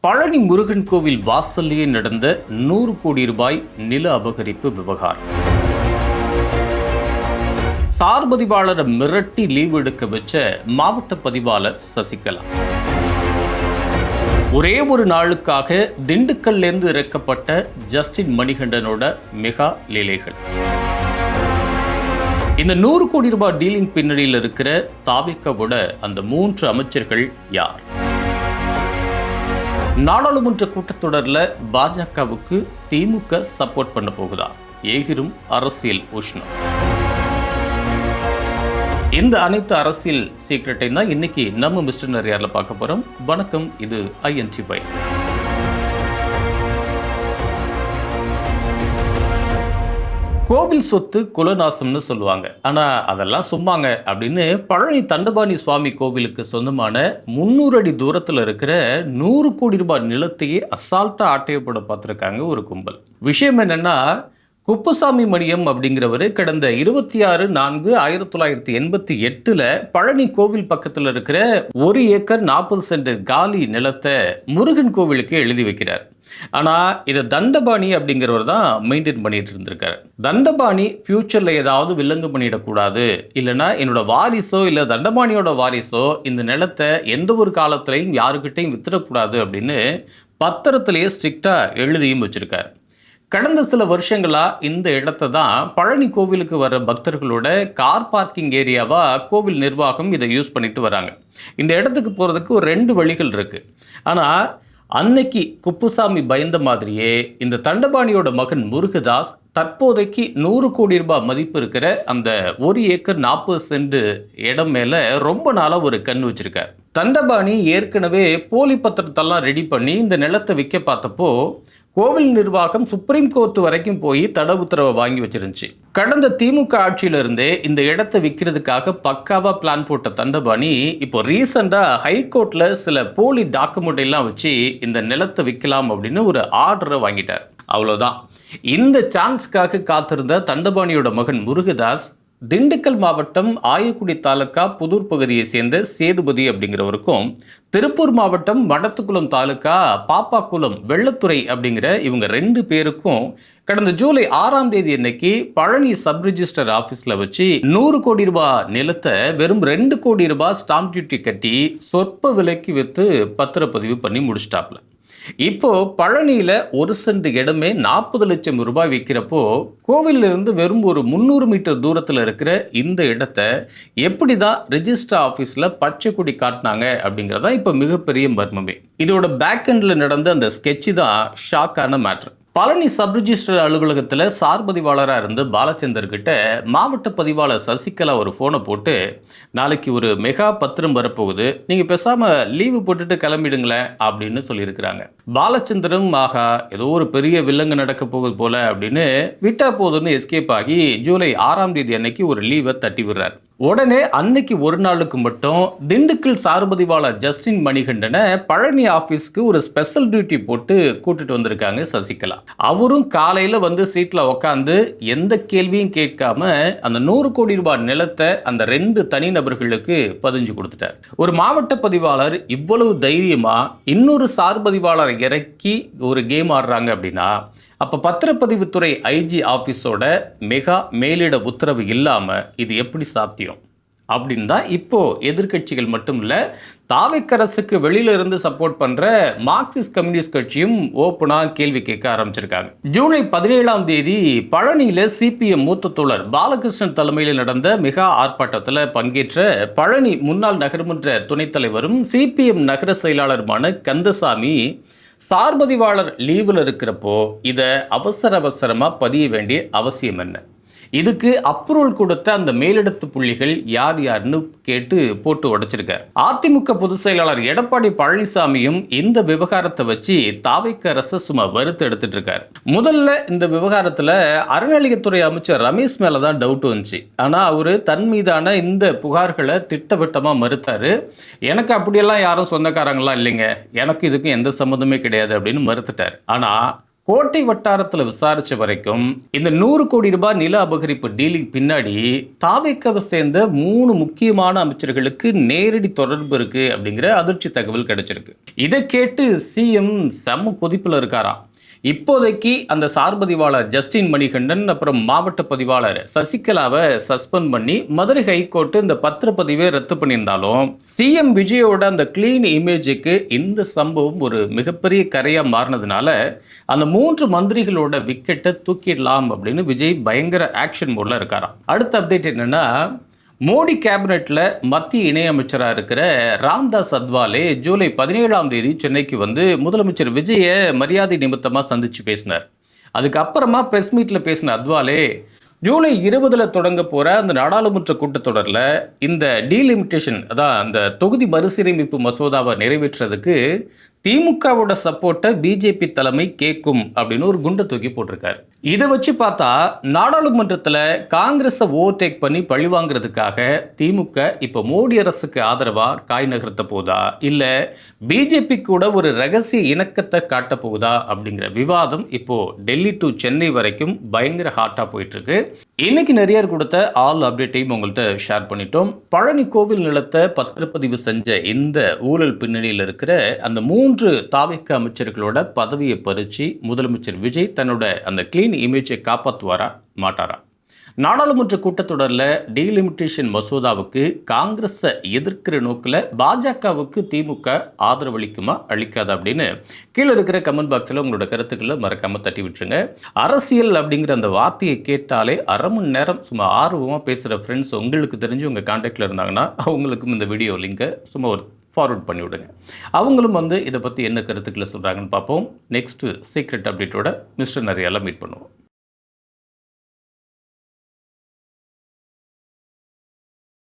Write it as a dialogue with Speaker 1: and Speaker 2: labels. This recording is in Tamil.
Speaker 1: பழனி முருகன் கோவில் வாசல்லையே நடந்த 100 கோடி ரூபாய் நில அபகரிப்பு விவகாரம். சார் பதிவாளரை மிரட்டி லீவ் எடுக்க வச்ச மாவட்ட பதிவாளர் சசிகலா. ஒரே ஒரு நாளுக்காக திண்டுக்கல்லேருந்து இறக்கப்பட்ட ஜஸ்டின் மணிகண்டனோட மெகா லீலைகள். இந்த 100 கோடி ரூபாய் டீலிங் பின்னணியில் இருக்கிற தாவேக்காவோட அந்த 3 அமைச்சர்கள் யார்? நாடாளுமன்ற கூட்டத்தொடரில் பாஜகவுக்கு திமுக சப்போர்ட் பண்ண போகுதா? ஏகிரும் அரசியல் உஷ்ணம். இந்த அனைத்து அரசியல் சீக்ரெட்டை தான் இன்னைக்கு நம்ம மிஸ்டர் நிறையாரில் பார்க்க போறோம். வணக்கம், இது INT5. கோவில் சொத்து குலநாசம்னு சொல்லுவாங்க. ஆனால் அதெல்லாம் சும்மாங்க அப்படின்னு பழனி தண்டபாணி சுவாமி கோவிலுக்கு சொந்தமான 300 அடி தூரத்தில் இருக்கிற 100 கோடி ரூபாய் நிலத்தையே அசால்ட்டாக ஆட்டையப்பட பார்த்துருக்காங்க ஒரு கும்பல். விஷயம் என்னன்னா, குப்புசாமி மணியம் அப்படிங்கிறவர் கடந்த 26/4/1988 பழனி கோவில் பக்கத்தில் இருக்கிற 1 ஏக்கர் 40 சென்ட் காலி நிலத்தை முருகன் கோவிலுக்கு எழுதி வைக்கிறார். ஆனால் இதை தண்டபாணி அப்படிங்கிறவர் தான் மெயின்டைன் பண்ணிட்டு இருந்திருக்காரு. தண்டபாணி ஃபியூச்சரில் ஏதாவது வில்லங்கு பண்ணிடக்கூடாது, இல்லைனா என்னோட வாரிசோ இல்லை தண்டபாணியோட வாரிசோ இந்த நிலத்தை எந்த ஒரு காலத்திலையும் யாருக்கிட்டையும் வித்துடக்கூடாது அப்படின்னு பத்திரத்திலேயே ஸ்ட்ரிக்டாக எழுதியும் வச்சிருக்காரு. கடந்த சில வருஷங்களாக இந்த இடத்தை தான் பழனி கோவிலுக்கு வர பக்தர்களோட கார் பார்க்கிங் ஏரியாவாக கோவில் நிர்வாகம் இதை யூஸ் பண்ணிட்டு வராங்க. இந்த இடத்துக்கு போகிறதுக்கு ஒரு 2 வழிகள் இருக்குது. ஆனால் அன்னைக்கு குப்புசாமி பயந்த மாதிரியே இந்த தண்டபாணியோட மகன் முருகதாஸ் தற்போதைக்கு 100 கோடி ரூபாய் மதிப்பு இருக்கிற அந்த 1 ஏக்கர் 40 சென்ட் இடம் மேலே ரொம்ப நாளாக ஒரு கண் வச்சிருக்கார். தண்டபாணி ஏற்கனவே போலி பத்திரத்தெல்லாம் ரெடி பண்ணி இந்த நிலத்தை விற்க பார்த்தப்போ கோவில் நிர்வாகம் சுப்ரீம் கோர்ட் வரைக்கும் போய் தடை உத்தரவை வாங்கி வச்சிருந்துச்சு. கடந்த திமுக ஆட்சியிலிருந்தே இந்த இடத்தை விற்கிறதுக்காக பக்காவா பிளான் போட்ட தண்டபாணி இப்போ ரீசெண்டா ஹைகோர்ட்ல சில போலி டாக்குமெண்ட் எல்லாம் வச்சு இந்த நிலத்தை விற்கலாம் அப்படின்னு ஒரு ஆர்டரை வாங்கிட்டார். அவ்வளோதான். இந்த சான்ஸ்க்காக காத்திருந்த தண்டபாணியோட மகன் முருகதாஸ் திண்டுக்கல் மாவட்டம் ஆயக்குடி தாலுக்கா புதூர் பகுதியை சேர்ந்த சேதுபதி அப்படிங்கிறவருக்கும், திருப்பூர் மாவட்டம் மடத்துக்குளம் தாலுக்கா பாப்பாக்குளம் வெள்ளத்துறை அப்படிங்கிற இவங்க 2 பேருக்கும் கடந்த ஜூலை 6ஆம் தேதி அன்னைக்கு பழனி சப் ரிஜிஸ்டர் ஆஃபீஸில் வச்சு 100 கோடி ரூபாய் நிலத்தை வெறும் 2 கோடி ரூபாய் ஸ்டாம்ப் டியூட்டி கட்டி சொற்ப விலைக்கு விற்று பத்திரப்பதிவு பண்ணி முடிச்சிட்டாப்ல. இப்போ பழனியில் 1 சென்ட் இடமே 40 லட்சம் ரூபாய் விற்கிறப்போ கோவிலிருந்து வெறும் ஒரு 300 மீட்டர் தூரத்தில் இருக்கிற இந்த இடத்த எப்படி தான் ரெஜிஸ்டர் ஆஃபீஸில் பச்சை கொடி காட்டினாங்க அப்படிங்கிறதா இப்போ மிகப்பெரிய மர்மமே. இதோட பேக் எண்டில் நடந்த அந்த ஸ்கெட்சு தான் ஷாக்கான மேட்ரு. பழனி சப் ரிஜிஸ்டர் அலுவலகத்தில் சார் பதிவாளராக இருந்து பாலச்சந்தர்கிட்ட மாவட்ட பதிவாளர் சசிகலா ஒரு ஃபோனை போட்டு, நாளைக்கு ஒரு மெகா பத்திரம் வரப்போகுது, நீங்கள் பேசாமல் லீவு போட்டுட்டு கிளம்பிடுங்களேன் அப்படின்னு சொல்லியிருக்கிறாங்க. பாலச்சந்திரம் ஆகா ஏதோ ஒரு பெரிய வில்லங்கு நடக்க போகுது போல அப்படின்னு விட்டா போதுன்னு எஸ்கேப் ஆகி ஜூலை 6ஆம் தேதி அன்னைக்கு ஒரு லீவை தட்டி விடுறார். உடனே அன்னைக்கு ஒரு நாளுக்கு மட்டும் திண்டுக்கல் சார்பதிவாளர் ஜஸ்டின் மணிகண்டனை பழனி ஆஃபீஸ்க்கு ஒரு ஸ்பெஷல் டியூட்டி போட்டு கூட்டிட்டு வந்திருக்காங்க சசிகலா. அவரும் காலையில் வந்து சீட்டில் உட்காந்து எந்த கேள்வியும் கேட்காம அந்த 100 கோடி ரூபாய் நிலத்தை அந்த 2 தனிநபர்களுக்கு பதிஞ்சு கொடுத்துட்டார். ஒரு மாவட்ட பதிவாளர் இவ்வளவு தைரியமா இன்னொரு சார்பதிவாளரை இறக்கி ஒரு கேம் ஆடுறாங்க அப்படின்னா, அப்போ பத்திரப்பதிவுத்துறை IG ஆஃபீஸோட மெகா மேலிட உத்தரவு இல்லாமல் இது எப்படி சாத்தியம் அப்படின்னு தான் இப்போ எதிர்கட்சிகள் மட்டும் இல்லை, தாவேக்கரசுக்கு வெளியில இருந்து சப்போர்ட் பண்ற மார்க்சிஸ்ட் கம்யூனிஸ்ட் கட்சியும் ஓப்பனா கேள்வி கேட்க ஆரம்பிச்சிருக்காங்க. ஜூலை 17ஆம் தேதி பழனியில CPM மூத்த தோழர் பாலகிருஷ்ணன் தலைமையில் நடந்த மெகா ஆர்ப்பாட்டத்தில் பங்கேற்ற பழனி முன்னாள் நகர்மன்ற துணைத் தலைவரும் CPM நகர செயலாளருமான கந்தசாமி, சார்பதிவாளர் லீவில் இருக்கிறப்போ இதை அவசரமாக பதிய வேண்டிய அவசியம் என்ன, இதுக்கு அப்ரூவல் கொடுத்த அந்த மேலிடத்து புள்ளிகள் யாருன்னு கேட்டு போட்டு உடைச்சிருக்கார். அதிமுக பொதுச் செயலாளர் எடப்பாடி பழனிசாமியும் இந்த விவகாரத்தை வச்சு தாவேக்கா அரசு சும்மா வறுத்து எடுத்துட்டு இருக்காரு. முதல்ல இந்த விவகாரத்தில் அறநிலையத்துறை அமைச்சர் ரமேஷ் மேல தான் டவுட் வந்துச்சு. ஆனால் அவரு தன் மீதான இந்த புகார்களை திட்டவட்டமாக மறுத்தாரு. எனக்கு அப்படியெல்லாம் யாரும் சொந்தக்காரங்களாம் இல்லைங்க, எனக்கு இதுக்கு எந்த சம்மந்தமே கிடையாது அப்படின்னு மறுத்துட்டார். ஆனால் கோட்டை வட்டாரத்தில் விசாரிச்ச வரைக்கும் இந்த 100 கோடி ரூபாய் நில அபகரிப்பு டீலிங் பின்னாடி தாவேக்காவை சேர்ந்த 3 முக்கியமான அமைச்சர்களுக்கு நேரடி தொடர்பு இருக்கு அப்படிங்கிற அதிர்ச்சி தகவல் கிடைச்சிருக்கு. இதை கேட்டு சிஎம் செம்ம கொதிப்புல இருக்காராம். இப்போதைக்கு அந்த சார்பதிவாளர் ஜஸ்டின் மணிகண்டன் அப்புறம் மாவட்ட பதிவாளர் சசிகலாவை சஸ்பெண்ட் பண்ணி மதுரை ஹைகோர்ட்டு இந்த பத்திரப்பதிவை ரத்து பண்ணியிருந்தாலும் சிஎம் விஜயோட அந்த கிளீன் இமேஜுக்கு இந்த சம்பவம் ஒரு மிகப்பெரிய கரையா மாறினதுனால அந்த 3 மந்திரிகளோட விக்கெட்டை தூக்கிடலாம் அப்படின்னு விஜய் பயங்கர ஆக்ஷன் மோட்ல இருக்காராம். அடுத்த அப்டேட் என்னன்னா, மோடி கேபினெட்டில் மத்திய இணையமைச்சராக இருக்கிற ராம்தாஸ் அத்வாலே ஜூலை 17ஆம் தேதி சென்னைக்கு வந்து முதலமைச்சர் விஜயை மரியாதை நிமித்தமாக சந்தித்து பேசினார். அதுக்கப்புறமா ப்ரெஸ் மீட்டில் பேசின அத்வாலே ஜூலை 20 தொடங்க போகிற அந்த நாடாளுமன்ற கூட்டத்தொடரில் இந்த டீலிமிட்டேஷன், அதான் அந்த தொகுதி மறுசீரமைப்பு மசோதாவை நிறைவேற்றுறதுக்கு திமுகவோட சப்போர்ட்டை பிஜேபி தலைமை கேட்கும் அப்படின்னு ஒரு குண்டை தூக்கி போட்டிருக்காரு. இதை வச்சு பார்த்தா நாடாளுமன்றத்தில் காங்கிரஸை ஓவர்டேக் பண்ணி பழிவாங்கிறதுக்காக திமுக இப்போ மோடி அரசுக்கு ஆதரவாக காய் நகர்த்த போதா, இல்லை பிஜேபி கூட ஒரு ரகசிய இணக்கத்தை காட்ட போகுதா அப்படிங்கிற விவாதம் இப்போ டெல்லி டு சென்னை வரைக்கும் பயங்கர ஹாட்டாக போயிட்டு இருக்கு. இன்னைக்கு நிறைய கொடுத்த ஆல் அப்டேட்டையும் உங்கள்கிட்ட ஷேர் பண்ணிட்டோம். பழனி கோவில் நிலத்தை பத்திரப்பதிவு செஞ்ச இந்த ஊழல் பின்னணியில் இருக்கிற அந்த 3 தாவேக்கா அமைச்சர்களோட பதவியை பறிச்சு முதலமைச்சர் விஜய் தன்னோட அந்த கிளீன் இமேஜை காப்பாற்றுவாரா மாட்டாரா? நாடாளுமன்ற கூட்டத்தொடரில் டீலிமிட்டேஷன் மசோதாவுக்கு காங்கிரஸை எதிர்க்கிற நோக்கில் பாஜகவுக்கு திமுக ஆதரவளிக்குமா அளிக்காதா அப்படின்னு கீழே இருக்கிற கமெண்ட் பாக்ஸில் உங்களோட கருத்துக்களை மறக்காமல் தட்டி விட்டுருங்க. அரசியல் அப்படிங்கிற அந்த வார்த்தையை கேட்டாலே அரை மணி நேரம் சும்மா ஆர்வமாக பேசுகிற ஃப்ரெண்ட்ஸ் உங்களுக்கு தெரிஞ்சு உங்கள் கான்டாக்டில் இருந்தாங்கன்னா அவங்களுக்கும் இந்த வீடியோ லிங்கை சும்மா ஒரு ஃபார்வர்ட் பண்ணி விடுங்க. அவங்களும் வந்து இதை பற்றி என்ன கருத்துக்களை சொல்கிறாங்கன்னு பார்ப்போம். நெக்ஸ்ட்டு சீக்ரெட் அப்டேட்டோட மிஸ்டர் நிறையால மீட் பண்ணுவோம்.